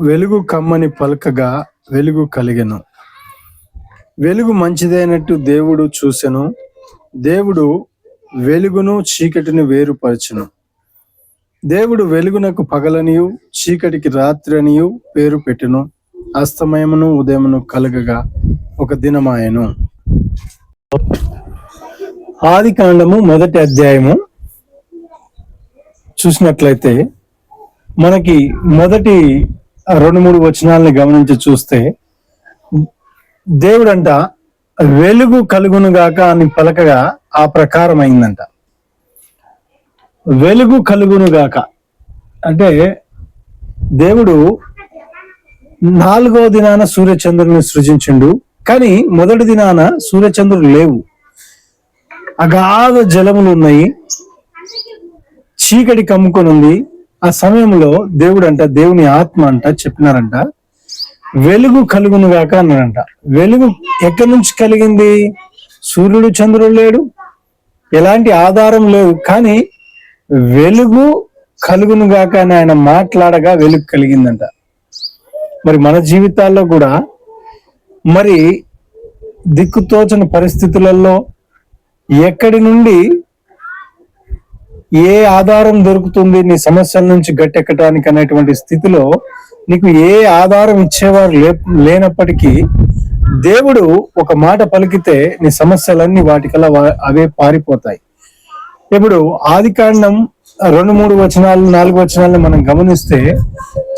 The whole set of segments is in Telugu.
వెలుగు కమ్మని పలకగా వెలుగు కలిగెను. వెలుగు మంచిదైనట్టు దేవుడు చూసెను. దేవుడు వెలుగును చీకటిని వేరుపరచెను. దేవుడు వెలుగునకు పగలనియు చీకటికి రాత్రి అనియు పేరు పెట్టెను. అస్తమయమును ఉదయమును కలగగా ఒక దినమాయెను. ఆది కాండము 1వ అధ్యాయము చూసినట్లయితే మనకి మొదటి 2-3 వచనాలని గమనించి చూస్తే దేవుడంట వెలుగు కలుగునుగాక అని పలకగా ఆ ప్రకారం అయిందంట. వెలుగు కలుగునుగాక అంటే దేవుడు 4వ దినాన సూర్యచంద్రుని సృజించిండు. కానీ మొదటి దినాన సూర్యచంద్రులు లేవు, అగాధ జలములు ఉన్నాయి, చీకటి కమ్ముకొని ఉంది. ఆ సమయంలో దేవుని ఆత్మ అంట చెప్పినారంట వెలుగు కలుగునుగాక అన్నాడంట. వెలుగు ఎక్కడి నుంచి కలిగింది? సూర్యుడు చంద్రుడు లేడు, ఎలాంటి ఆధారం లేదు, కానీ వెలుగు కలుగునుగాక అని ఆయన మాట్లాడగా వెలుగు కలిగిందంట. మరి మన జీవితాల్లో కూడా మరి దిక్కుతోచని పరిస్థితులలో ఎక్కడి నుండి ఏ ఆధారం దొరుకుతుంది నీ సమస్యల నుంచి గట్టెక్కడానికి అనేటువంటి స్థితిలో నీకు ఏ ఆధారం ఇచ్చేవారు లేనప్పటికీ దేవుడు ఒక మాట పలికితే నీ సమస్యలన్నీ వాటికల్లా అవే పారిపోతాయి. ఇప్పుడు ఆది కాండం 2-3 వచనాలు 4 వచనాలను మనం గమనిస్తే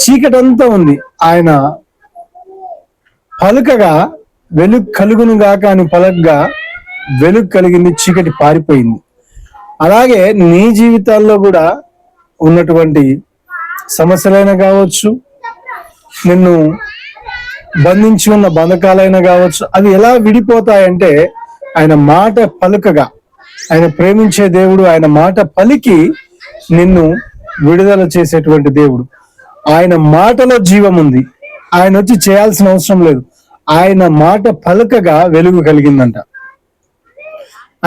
చీకటంతా ఉంది, ఆయన పలుకగా వెలుగు కలుగునుగాక అని పలకగా వెలుగు కలిగింది, చీకటి పారిపోయింది. అలాగే నీ జీవితాల్లో కూడా ఉన్నటువంటి సమస్యలైనా కావచ్చు, నిన్ను బంధించి ఉన్న బంధకాలైనా కావచ్చు, అవి ఎలా విడిపోతాయంటే ఆయన మాట పలుకగా, ఆయన ప్రేమించే దేవుడు ఆయన మాట పలికి నిన్ను విడుదల చేసేటువంటి దేవుడు. ఆయన మాటలో జీవం ఉంది, ఆయన వచ్చి చేయాల్సిన అవసరం లేదు. ఆయన మాట పలకగా వెలుగు కలిగిందంట.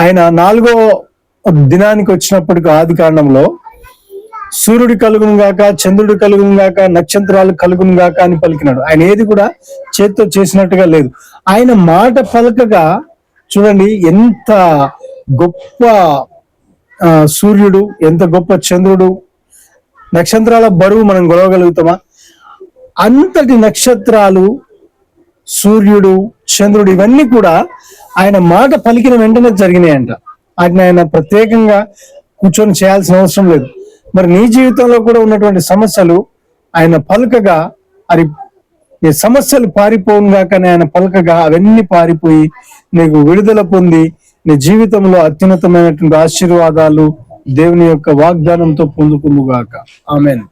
ఆయన 4వ దినానికి వచ్చినప్పటికి ఆది కాండంలో సూర్యుడు కలుగును గాక, చంద్రుడు కలుగును గాక, నక్షత్రాలు కలుగును గాక అని పలికినాడు. ఆయన ఏది కూడా చేత్తో చేసినట్టుగా లేదు. ఆయన మాట పలకగా చూడండి ఎంత గొప్ప సూర్యుడు, ఎంత గొప్ప చంద్రుడు, నక్షత్రాల బరువు మనం కొలవగలుగుతామా? అంతటి నక్షత్రాలు, సూర్యుడు, చంద్రుడు ఇవన్నీ కూడా ఆయన మాట పలికిన వెంటనే జరిగినాయంట. వాటిని ఆయన ప్రత్యేకంగా కూర్చొని చేయాల్సిన అవసరం లేదు. మరి నీ జీవితంలో కూడా ఉన్నటువంటి సమస్యలు ఆయన పలకగా, అది నీ సమస్యలు పారిపోనుగా కానీ ఆయన పలకగా అవన్నీ పారిపోయి నీకు విడుదల పొంది నీ జీవితంలో అత్యున్నతమైనటువంటి ఆశీర్వాదాలు దేవుని యొక్క వాగ్దానంతో పొందుకుందుగాక. ఆమేన్.